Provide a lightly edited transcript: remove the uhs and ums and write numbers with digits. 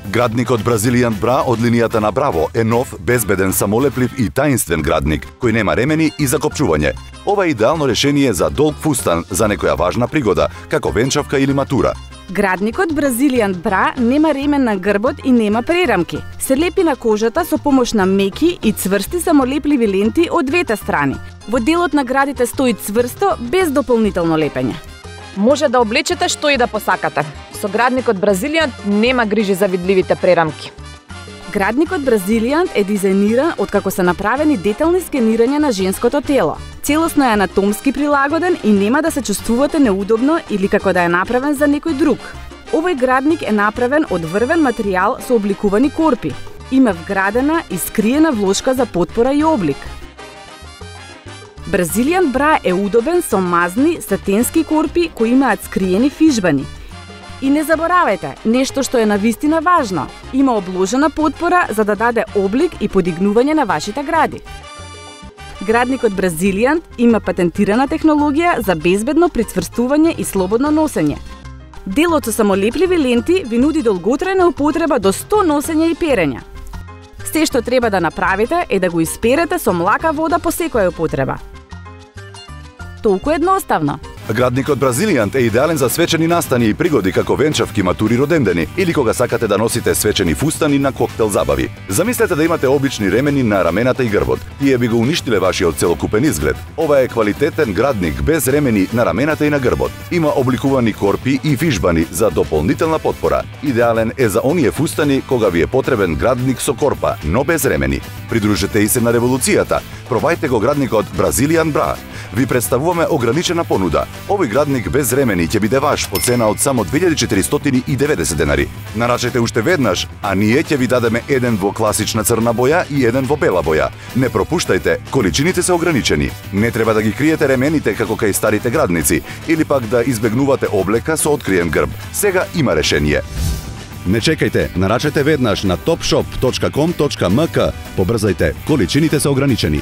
Градникот Brazilian Bra од линијата на Браво е нов, безбеден, самолеплив и таинствен градник кој нема ремени и закопчување. Ова е идеално решение за долг фустан за некоја важна пригода, како венчавка или матура. Градникот Brazilian Bra нема ремен на грбот и нема прерамки. Се лепи на кожата со помош на меки и цврсти самолепливи ленти од двете страни. Во делот на градите стои цврсто, без дополнително лепење. Може да облечете што и да посакате. Со градникот Brazilian нема грижи за видливите прерамки. Градникот Brazilian е дизајниран откако се направени детални скенирања на женското тело. Целосно е анатомски прилагоден и нема да се чувствувате неудобно или како да е направен за некој друг. Овој градник е направен од врвен материјал со обликувани корпи. Има вградена и скриена влошка за потпора и облик. Brazilian Bra е удобен со мазни сатенски корпи кои имаат скриени фижбани. И не заборавајте, нешто што е навистина важно. Има обложена потпора за да даде облик и подигнување на вашите гради. Градникот Brazilian има патентирана технологија за безбедно прицврстување и слободно носење. Делот со самолепливи ленти ви нуди долготрајна употреба до 100 носење и перења. Се што треба да направите е да го исперете со млака вода по секоја употреба. Толку едноставно. Градникот Brazilian е идеален за свечени настани и пригоди како венчавки, матури, родендени или кога сакате да носите свечени фустани на коктел забави. Замислете да имате обични ремени на рамената и грбот. Тие би го уништиле вашиот целокупен изглед. Ова е квалитетен градник без ремени на рамената и на грбот. Има обликувани корпи и фижбани за дополнителна потпора. Идеален е за оние фустани кога ви е потребен градник со корпа, но без ремени. Придружете и се на револуцијата. Пробајте го градникот Brazilian Bra. Ви представуваме ограничена понуда. Овој градник без ремени ќе биде ваш по цена од само 2490 денари. Нарачете уште веднаш, а ние ќе ви дадеме еден во класична црна боја и еден во бела боја. Не пропуштајте, количините се ограничени. Не треба да ги криете ремените како кај старите градници или пак да избегнувате облека со откриен грб. Сега има решение. Не чекајте, нарачете веднаш на topshop.com.mk. Побрзајте, количините се ограничени.